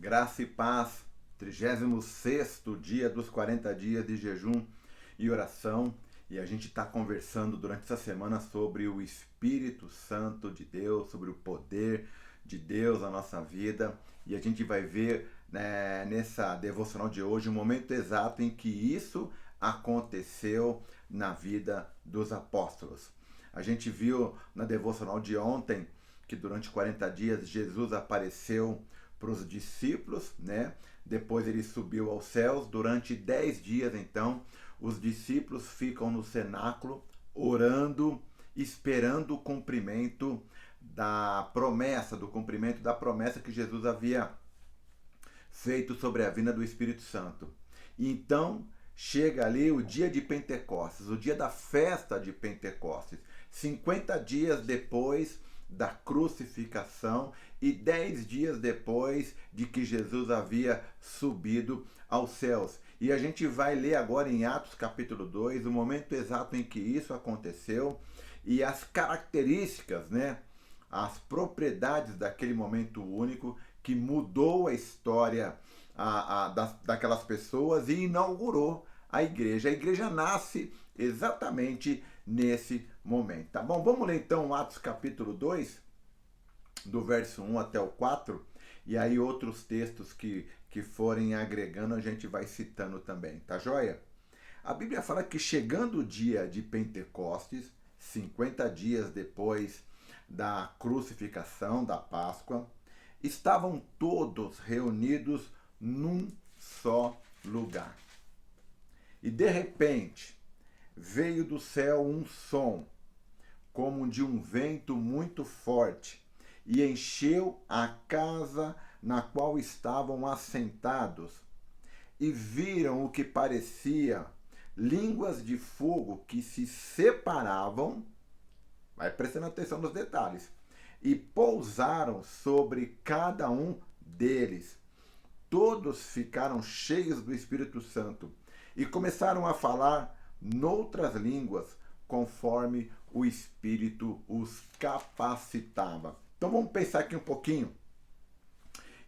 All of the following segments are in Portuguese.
Graça e paz, 36º dia dos 40 dias de jejum e oração. E a gente está conversando durante essa semana sobre o Espírito Santo de Deus, sobre o poder de Deus na nossa vida. E a gente vai ver, né, nessa devocional de hoje o momento exato em que isso aconteceu na vida dos apóstolos. A gente viu na devocional de ontem que durante 40 dias Jesus apareceu para os discípulos, né? Depois ele subiu aos céus. Durante 10 dias, então, os discípulos ficam no cenáculo, orando, esperando o cumprimento da promessa, que Jesus havia feito sobre a vinda do Espírito Santo. Então, chega ali o dia de Pentecostes, o dia da festa de Pentecostes, 50 dias depois da crucificação e 10 dias depois de que Jesus havia subido aos céus. E a gente vai ler agora em Atos capítulo 2, o momento exato em que isso aconteceu e as características, né, as propriedades daquele momento único que mudou a história daquelas pessoas e inaugurou a igreja. A igreja nasce exatamente nesse momento, tá bom? Vamos ler então Atos capítulo 2, do verso 1 até o 4, e aí outros textos que forem agregando a gente vai citando também, tá joia? A Bíblia fala que chegando o dia de Pentecostes, 50 dias depois da crucificação, da Páscoa, estavam todos reunidos num só lugar. E de repente, veio do céu um som, como de um vento muito forte, e encheu a casa na qual estavam assentados. E viram o que parecia línguas de fogo que se separavam, vai prestando atenção nos detalhes, e pousaram sobre cada um deles. Todos ficaram cheios do Espírito Santo e começaram a falar noutras línguas, conforme o Espírito os capacitava. Então vamos pensar aqui um pouquinho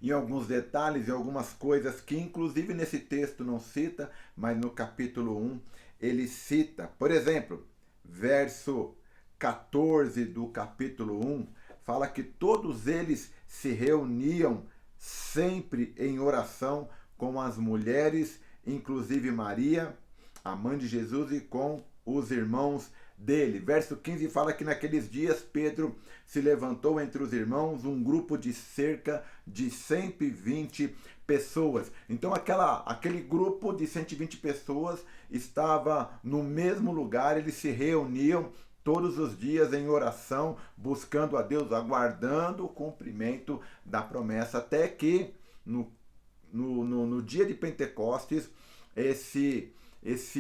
em alguns detalhes e algumas coisas que inclusive nesse texto não cita, mas no capítulo 1 ele cita. Por exemplo, verso 14 do capítulo 1 fala que todos eles se reuniam sempre em oração com as mulheres, inclusive Maria, a mãe de Jesus, e com os irmãos dele. Verso 15 fala que naqueles dias Pedro se levantou entre os irmãos um grupo de cerca de 120 pessoas. Então aquele grupo de 120 pessoas estava no mesmo lugar, eles se reuniam todos os dias em oração, buscando a Deus, aguardando o cumprimento da promessa, até que no dia de Pentecostes, esse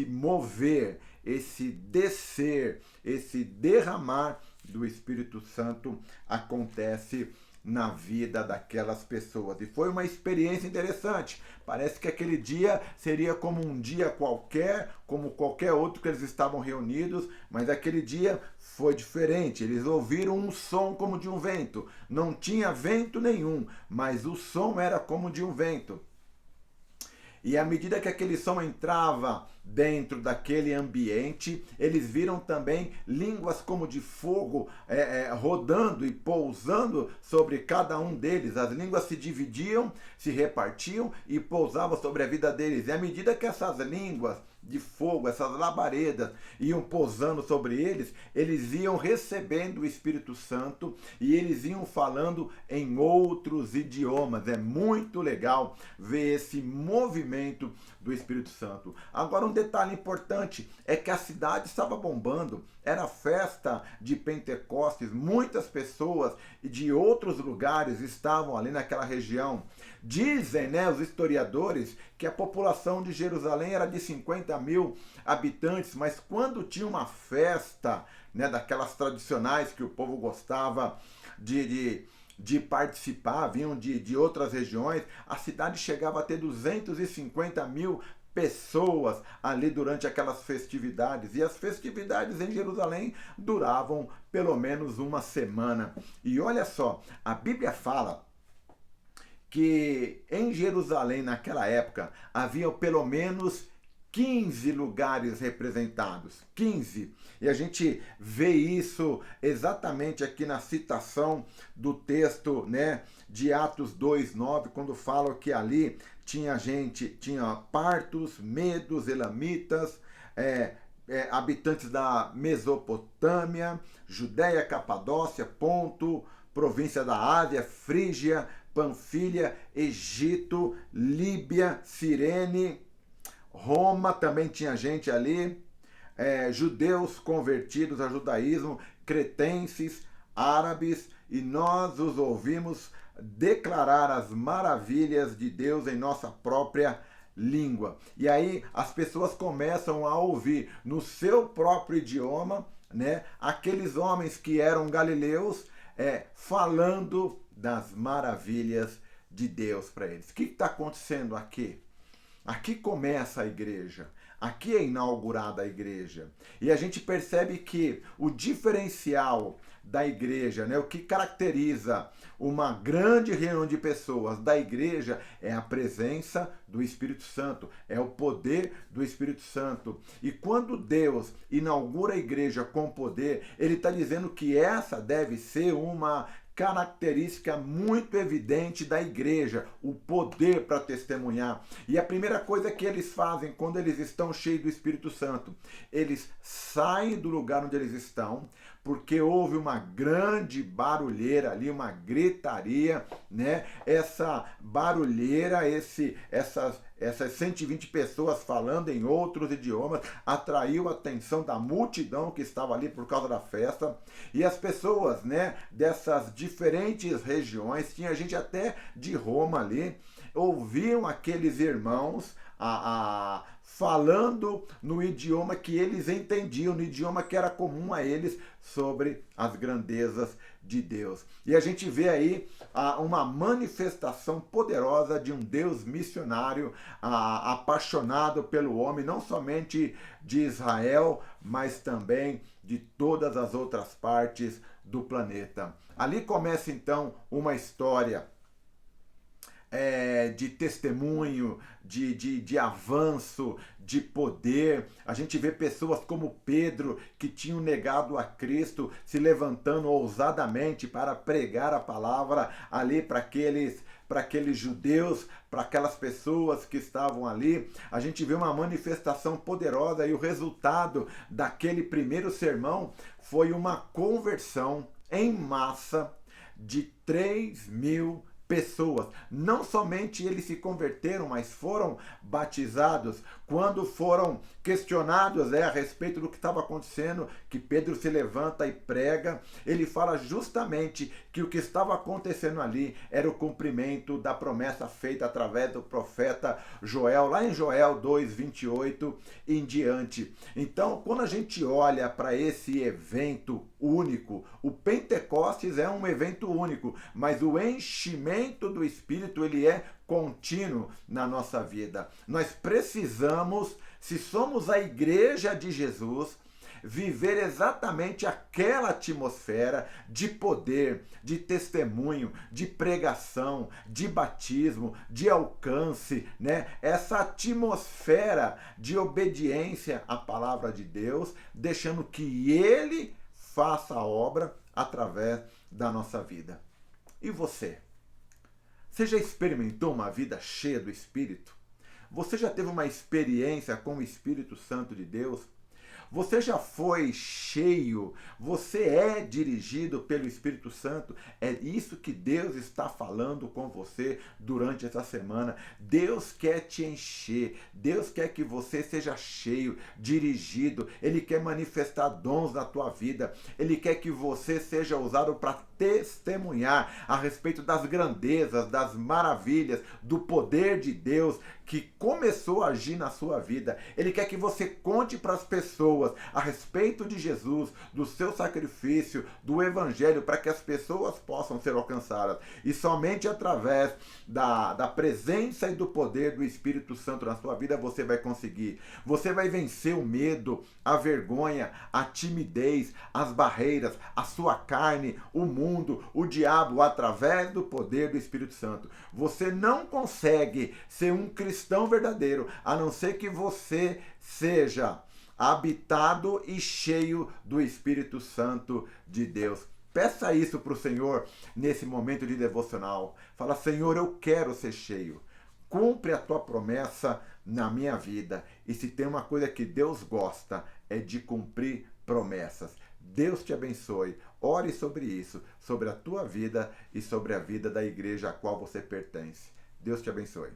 mover, esse descer, esse derramar do Espírito Santo acontece na vida daquelas pessoas. E foi uma experiência interessante. Parece que aquele dia seria como um dia qualquer, como qualquer outro que eles estavam reunidos, mas aquele dia foi diferente. Eles ouviram um som como de um vento. Não tinha vento nenhum, mas o som era como de um vento. E à medida que aquele som entrava dentro daquele ambiente, eles viram também línguas como de fogo rodando e pousando sobre cada um deles. As línguas se dividiam, se repartiam e pousavam sobre a vida deles. E à medida que essas línguas de fogo, essas labaredas iam pousando sobre eles, eles iam recebendo o Espírito Santo e eles iam falando em outros idiomas. É muito legal ver esse movimento do Espírito Santo. Agora, um detalhe importante é que a cidade estava bombando. Era festa de Pentecostes, muitas pessoas de outros lugares estavam ali naquela região. Dizem, né, os historiadores, que a população de Jerusalém era de 50 mil habitantes, mas quando tinha uma festa, né, daquelas tradicionais que o povo gostava de participar, vinham de outras regiões, a cidade chegava a ter 250 mil pessoas ali durante aquelas festividades. E as festividades em Jerusalém duravam pelo menos uma semana. E olha só, a Bíblia fala que em Jerusalém, naquela época, havia pelo menos 15 lugares representados. 15. E a gente vê isso exatamente aqui na citação do texto, né, de Atos 2:9, quando fala que ali tinha partos, medos, elamitas, habitantes da Mesopotâmia, Judéia, Capadócia, Ponto, província da Ásia, Frígia, Panfilha, Egito, Líbia, Cirene, Roma também tinha gente ali, judeus convertidos ao judaísmo, cretenses, árabes, e nós os ouvimos declarar as maravilhas de Deus em nossa própria língua. E aí as pessoas começam a ouvir no seu próprio idioma, né, aqueles homens que eram galileus falando das maravilhas de Deus para eles. O que está acontecendo aqui? Aqui começa a igreja, aqui é inaugurada a igreja. E a gente percebe que o diferencial da igreja, né, o que caracteriza uma grande reunião de pessoas da igreja é a presença do Espírito Santo, é o poder do Espírito Santo. E quando Deus inaugura a igreja com poder, ele está dizendo que essa deve ser uma característica muito evidente da igreja, o poder para testemunhar. E a primeira coisa que eles fazem quando eles estão cheios do Espírito Santo, eles saem do lugar onde eles estão, porque houve uma grande barulheira ali, uma gritaria, né? Essa barulheira, essas 120 pessoas falando em outros idiomas, atraiu a atenção da multidão que estava ali por causa da festa. E as pessoas, né, dessas diferentes regiões, tinha gente até de Roma ali, ouviam aqueles irmãos falando no idioma que eles entendiam, no idioma que era comum a eles, sobre as grandezas de Deus. E a gente vê aí uma manifestação poderosa de um Deus missionário, apaixonado pelo homem, não somente de Israel, mas também de todas as outras partes do planeta. Ali começa então uma história de testemunho, de avanço, de poder. A gente vê pessoas como Pedro, que tinham negado a Cristo, se levantando ousadamente para pregar a palavra ali para aqueles judeus, para aquelas pessoas que estavam ali. A gente vê uma manifestação poderosa e o resultado daquele primeiro sermão foi uma conversão em massa de 3.000 pessoas. Não somente eles se converteram, mas foram batizados. Quando foram questionados a respeito do que estava acontecendo, que Pedro se levanta e prega, ele fala justamente que o que estava acontecendo ali era o cumprimento da promessa feita através do profeta Joel, lá em Joel 2:28 em diante. Então, quando a gente olha para esse evento único, o Pentecostes é um evento único, mas o enchimento do Espírito, ele é contínuo na nossa vida. Nós precisamos, se somos a igreja de Jesus, viver exatamente aquela atmosfera de poder, de testemunho, de pregação, de batismo, de alcance, né? Essa atmosfera de obediência à palavra de Deus, deixando que Ele faça a obra através da nossa vida. E você? Você já experimentou uma vida cheia do Espírito? Você já teve uma experiência com o Espírito Santo de Deus? Você já foi cheio? Você é dirigido pelo Espírito Santo? É isso que Deus está falando com você durante essa semana. Deus quer te encher. Deus quer que você seja cheio, dirigido. Ele quer manifestar dons na tua vida. Ele quer que você seja usado para testemunhar a respeito das grandezas, das maravilhas, do poder de Deus que começou a agir na sua vida. Ele quer que você conte para as pessoas pessoas a respeito de Jesus, do seu sacrifício, do evangelho, para que as pessoas possam ser alcançadas. E somente através da presença e do poder do Espírito Santo na sua vida você vai conseguir. Você vai vencer o medo, a vergonha, a timidez, as barreiras, a sua carne, o mundo, o diabo, através do poder do Espírito Santo. Você não consegue ser um cristão verdadeiro a não ser que você seja habitado e cheio do Espírito Santo de Deus. Peça isso para o Senhor nesse momento de devocional. Fala, Senhor, eu quero ser cheio. Cumpre a tua promessa na minha vida. E se tem uma coisa que Deus gosta, é de cumprir promessas. Deus te abençoe. Ore sobre isso, sobre a tua vida e sobre a vida da igreja a qual você pertence. Deus te abençoe.